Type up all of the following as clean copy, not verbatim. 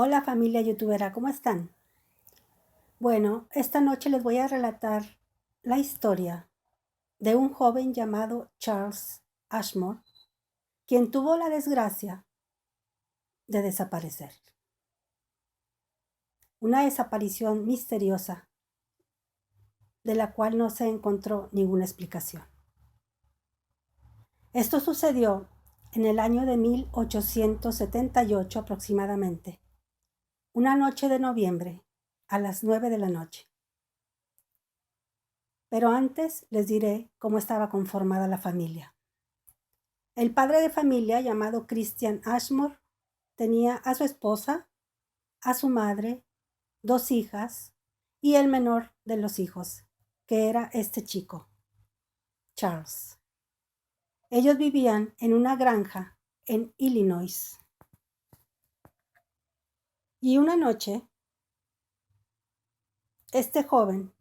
Hola familia youtubera, ¿cómo están? Bueno, esta noche les voy a relatar la historia de un joven llamado Charles Ashmore, quien tuvo la desgracia de desaparecer. Una desaparición misteriosa de la cual no se encontró ninguna explicación. Esto sucedió en el año de 1878 aproximadamente, una noche de noviembre, a las 9 de la noche. Pero antes les diré cómo estaba conformada la familia. El padre de familia, llamado Christian Ashmore, tenía a su esposa, a su madre, 2 hijas y el menor de los hijos, que era este chico, Charles. Ellos vivían en una granja en Illinois. Y una noche, este joven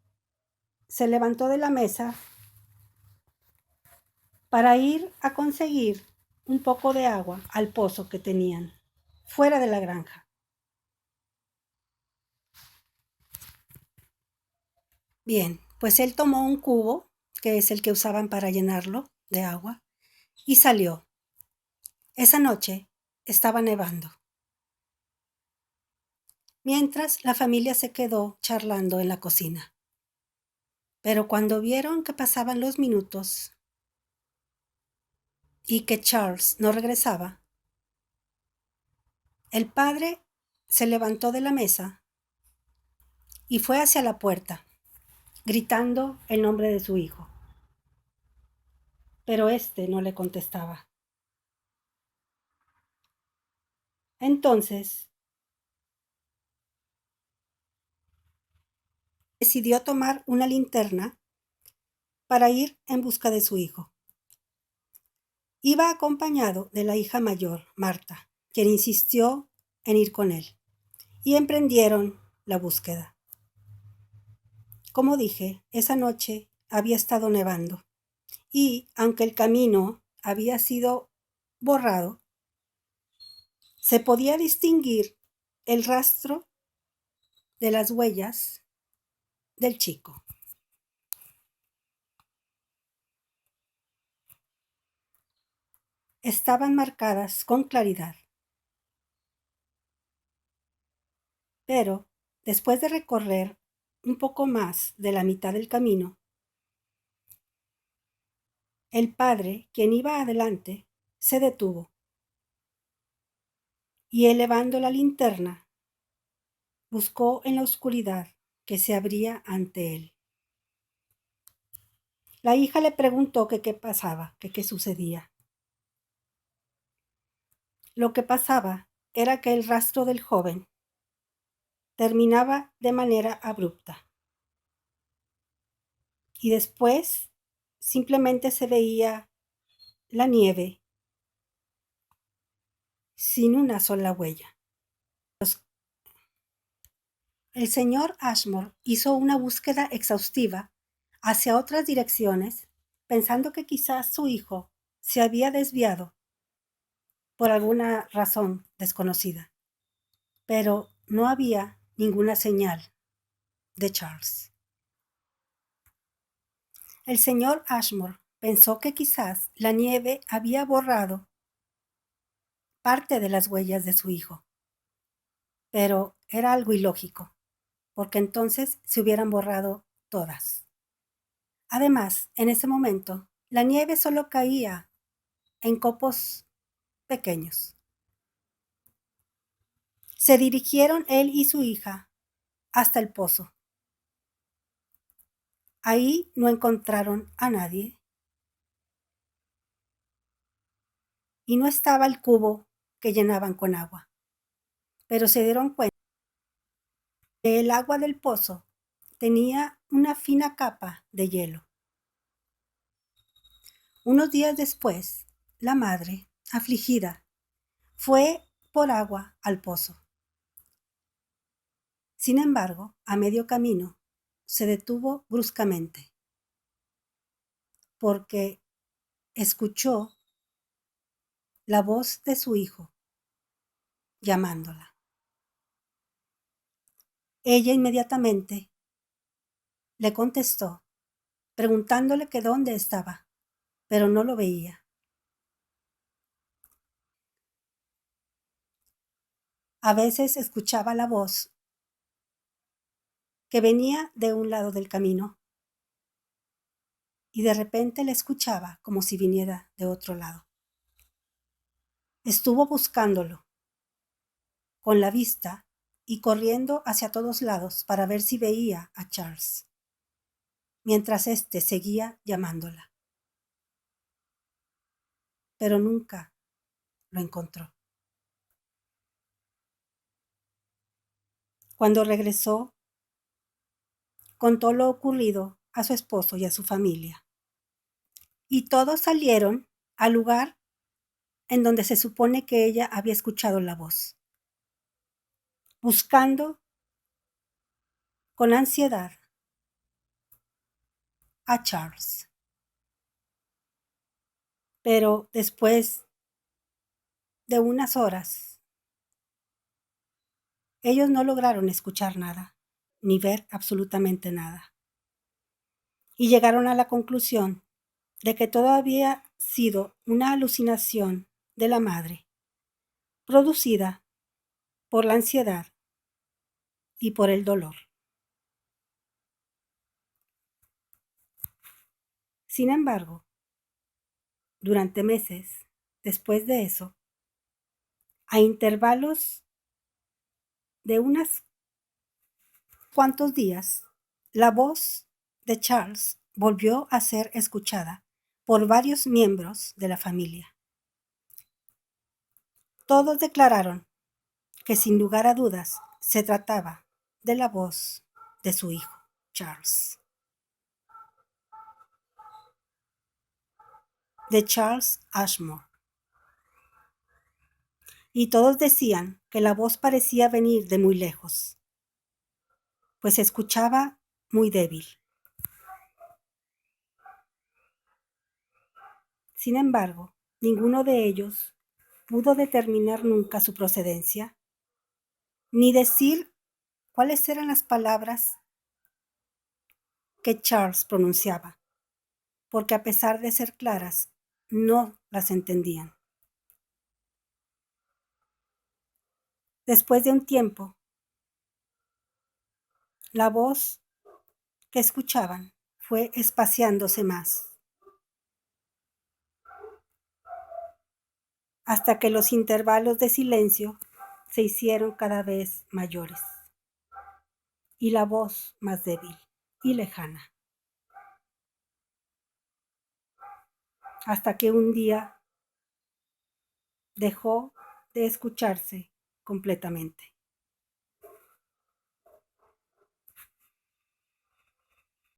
se levantó de la mesa para ir a conseguir un poco de agua al pozo que tenían fuera de la granja. Bien, pues él tomó un cubo, que es el que usaban para llenarlo de agua, y salió. Esa noche estaba nevando. Mientras, la familia se quedó charlando en la cocina. Pero cuando vieron que pasaban los minutos y que Charles no regresaba, el padre se levantó de la mesa y fue hacia la puerta, gritando el nombre de su hijo. Pero este no le contestaba. Entonces, decidió tomar una linterna para ir en busca de su hijo. Iba acompañado de la hija mayor, Marta, quien insistió en ir con él, y emprendieron la búsqueda. Como dije, esa noche había estado nevando, y aunque el camino había sido borrado, se podía distinguir el rastro de las huellas del chico. Estaban marcadas con claridad. Pero, después de recorrer un poco más de la mitad del camino, el padre, quien iba adelante, se detuvo y elevando la linterna, buscó en la oscuridad que se abría ante él. La hija le preguntó que qué pasaba, que qué sucedía. Lo que pasaba era que el rastro del joven terminaba de manera abrupta y después simplemente se veía la nieve sin una sola huella. El señor Ashmore hizo una búsqueda exhaustiva hacia otras direcciones, pensando que quizás su hijo se había desviado por alguna razón desconocida, pero no había ninguna señal de Charles. El señor Ashmore pensó que quizás la nieve había borrado parte de las huellas de su hijo, pero era algo ilógico, porque entonces se hubieran borrado todas. Además, en ese momento, la nieve solo caía en copos pequeños. Se dirigieron él y su hija hasta el pozo. Ahí no encontraron a nadie y no estaba el cubo que llenaban con agua, pero se dieron cuenta que el agua del pozo tenía una fina capa de hielo. Unos días después, la madre, afligida, fue por agua al pozo. Sin embargo, a medio camino, se detuvo bruscamente, porque escuchó la voz de su hijo llamándola. Ella inmediatamente le contestó, preguntándole que dónde estaba, pero no lo veía. A veces escuchaba la voz que venía de un lado del camino y de repente la escuchaba como si viniera de otro lado. Estuvo buscándolo con la vista y corriendo hacia todos lados para ver si veía a Charles, mientras éste seguía llamándola. Pero nunca lo encontró. Cuando regresó, contó lo ocurrido a su esposo y a su familia. Y todos salieron al lugar en donde se supone que ella había escuchado la voz, buscando con ansiedad a Charles. Pero después de unas horas, ellos no lograron escuchar nada, ni ver absolutamente nada. Y llegaron a la conclusión de que todo había sido una alucinación de la madre, producida por la ansiedad y por el dolor. Sin embargo, durante meses después de eso, a intervalos de unos cuantos días, la voz de Charles volvió a ser escuchada por varios miembros de la familia. Todos declararon que sin lugar a dudas se trataba de la voz de su hijo, Charles. De Charles Ashmore. Y todos decían que la voz parecía venir de muy lejos, pues se escuchaba muy débil. Sin embargo, ninguno de ellos pudo determinar nunca su procedencia, ni decir cuáles eran las palabras que Charles pronunciaba, porque a pesar de ser claras, no las entendían. Después de un tiempo, la voz que escuchaban fue espaciándose más, hasta que los intervalos de silencio se hicieron cada vez mayores, y la voz más débil y lejana, hasta que un día dejó de escucharse completamente.